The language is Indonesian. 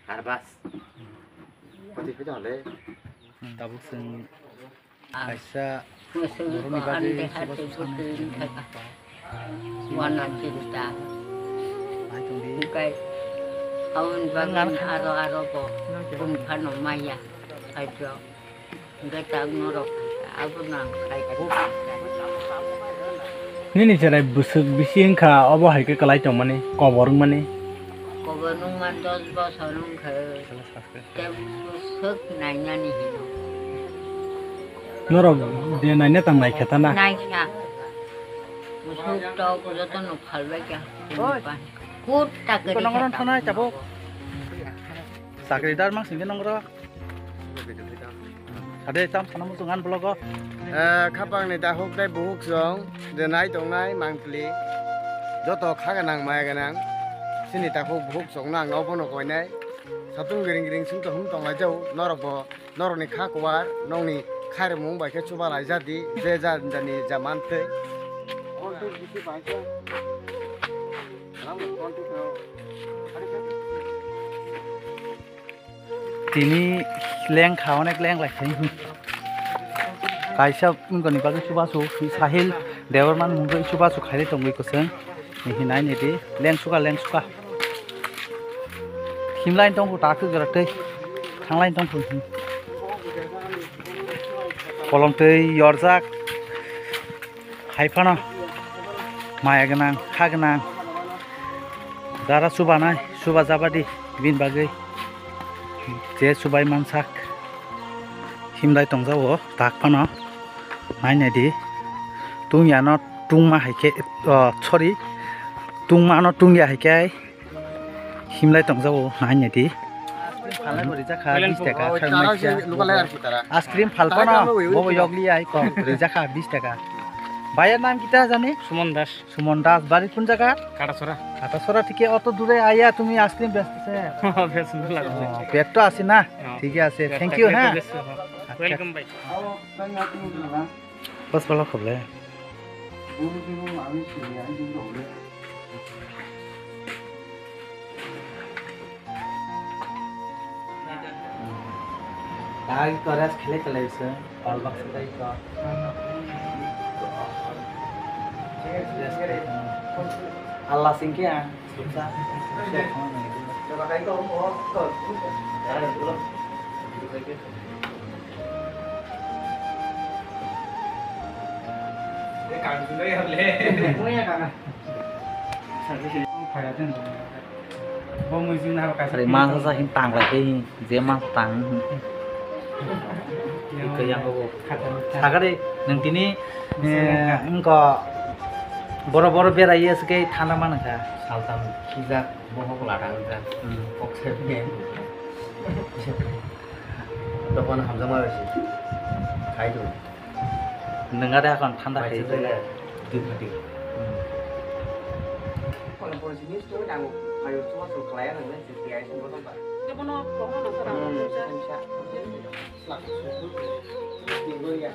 Harbas. Pati ko jale. Tabuk sing Aisyah Musuh ande hati putih kata. Wana cinta. ai tung di Bukai awun bangun aro po. Kumpan maya. Ayo. Enggak tahu norok. Aku nang kayak Nini cerai busuk bisieng ka obo hai ke kalai tong mani koborung mani kobanung mandos basanung ke. Busuk nanya nih. norok dia nanya tang nai khetana Naiknya. Musuh tahu kuda tuh nukal baca. Kut tak gede. nongron sana cabuk sakri dar mang sing nongro ade tam sana musungan blogo Kapang ni dahuk dai buhuk song. Denai tong nai mangpli. Joto khaganang mayaganang. Sini dahuk buhuk song nang ngopono koi nai. Satung giring sing to hum tong la jau norok bo norok ni kha kwar nong ni khair mung ba ke chuba lai jadi je ja jani jaman te. Kontu bisi ba ke. Ram kontu ko. tini leng khawan ek leng lai khai kaisa ngoni ba suba su sahil dewarman munggo suba su khai tong ko seng ni hinai ni di leng suka himlain tong ko ta khu gara tei thanglain tong ko kolom tei yorjak haifana maya ganang kha ganang dara suba nai suba jabadi bin bagai je subai mansak himlai tongjao tak pano nai nai di tungya no tungma haike sorry tungma no tungya haike himlai tongjao nai nai di phalai bori jakha 20 টাকা Lukalai ar kitara. Ice cream ফালপনা বব যগলি আই কম রেজাখা 20 টাকা ভাইয়ের নাম কিটা জানি সুমন দাস বাড়ি কোন জায়গা কাটাছড়া থেকে অত দূরে আইয়া তুমি আইসক্রিম বেচতেছে পেট তো আছে না ঠিক আছে থ্যাংক ইউ হ্যাঁ ওয়েলকাম ভাই বস ভালো খবরে Lagi koras khele kalaisa all box dai ka Allah singke ah susah coba kai ko kang sundai hole punya kakak Sari masa sa hintang lagi jema tang itu yang aku sagare nang tini engko boro-boro berai sekai thana mana ka saltam kijak bohok ladang ka oksep ge dokon hamjama besi khai do nengare akon thanda khai du phati kono por sini sto dang ayo cuma so klaya nang setiai sing boto ba kemono kono sarang bisa Minggu ya.